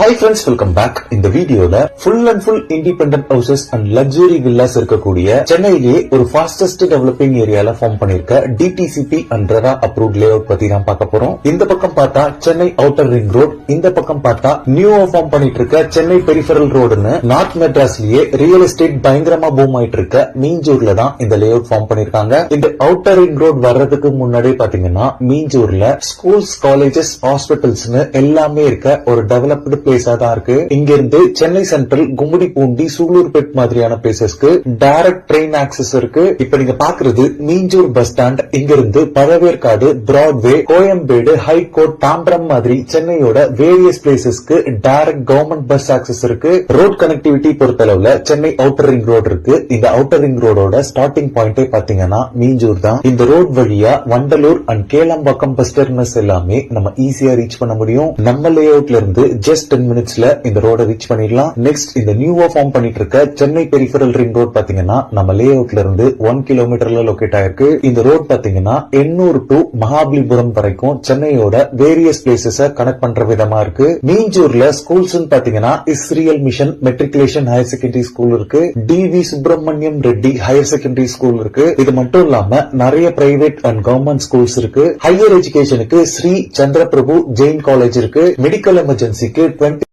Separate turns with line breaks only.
Hi friends, welcome back. இந்த வீடியோல full and full independent houses and luxury villas இருக்கக்கூடிய சென்னையிலே ஒரு fastest developing ஏரியால ஃபார்ம் பண்ணிருக்க DTCP and RERA approved layout பத்தி தான் பார்க்க போறோம். இந்த பக்கம் பார்த்தா சென்னை அவுட்டர் ரிங் ரோட், இந்த பக்கம் பார்த்தா நியூவா ஃபார்ம் பண்ணிட்டு இருக்க சென்னை பெரிஃபரல் ரோடுன்னு நார்த் மெட்ராஸ்லயே ரியல் எஸ்டேட் பயங்கரமா பூம் ஆயிட்டு இருக்க மீஞ்சூர்ல தான் இந்த லேஅவுட் ஃபார்ம் பண்ணிருக்காங்க. இந்த அவுட்டர் ரிங் ரோட் வர்றதுக்கு முன்னாடி பாத்தீங்கன்னா மீஞ்சூர்ல ஸ்கூல்ஸ், காலேஜஸ், ஹாஸ்பிட்டல்ஸ்னு எல்லாமே இருக்க ஒரு டெவலப்டு பிளேஸா தான் இருக்கு. இங்க இருந்து சென்னை சென்ட்ரல், கும்மிடிப்பூண்டி, சூலூர்பேட் மாதிரியான பிளேசஸ்க்கு டைரக்ட் ட்ரெயின் ஆக்சஸ் இருக்கு. இப்ப நீங்க பாக்குறது மீஞ்சூர் பஸ் ஸ்டாண்ட். இங்க இருந்து பழவேற்காடு, பிராட்வே, கோயம்பேடு, ஹைகோர்ட், தாம்பரம் மாதிரி சென்னையோட வேரியஸ் பிளேசஸ்க்கு டைரக்ட் கவர்மெண்ட் பஸ் ஆக்சஸ் இருக்கு. ரோட் கனெக்டிவிட்டி பொறுத்தளவுல சென்னை அவுட்டர் ரிங் ரோடு இருக்கு. இந்த அவுட்டர் ரிங் ரோடோட ஸ்டார்டிங் பாயிண்டே பாத்தீங்கன்னா மீஞ்சூர் தான். இந்த ரோட் வழியா Vandalur and Kelambakkam bus terminus எல்லாமே நம்ம ஈஸியா ரீச் பண்ண முடியும். நம்ம லேஅவுட்ல இருந்து ஜஸ்ட் 10 மினிட்ஸ்ல இந்த ரோட ரீச் பண்ணிடலாம். நெக்ஸ்ட் இந்த நியூவா ஃபார்ம் பண்ணிட்டு இருக்க சென்னை பெரிஃபரல் ரிங் ரோட் பாத்தீங்கன்னா நம்ம லேஅவுட்ல இருந்து 1 கிலோமீட்டர்ல லொகேட் ஆயிருக்கு. இந்த ரோட் பாத்தீங்கன்னா எண்ணூர் டு மகாபலிபுரம் வரைக்கும் சென்னையோட வேரியஸ் பிளேசஸ் கனெக்ட் பண்ற விதமா இருக்கு. மீஞ்சூர்ல ஸ்கூல்ஸ் பாத்தீங்கன்னா Israel mission matriculation higher secondary school இருக்கு, TV Subramaniam Reddy higher secondary school இருக்கு. இது மட்டும் இல்லாம நிறைய பிரைவேட் அண்ட் கவர்மெண்ட் ஸ்கூல்ஸ் இருக்கு. ஹையர் எஜுகேஷனுக்கு ஸ்ரீ சந்திரபிரபு ஜெயின் காலேஜ் இருக்கு. மெடிக்கல் எமர்ஜென்சிக்கு 20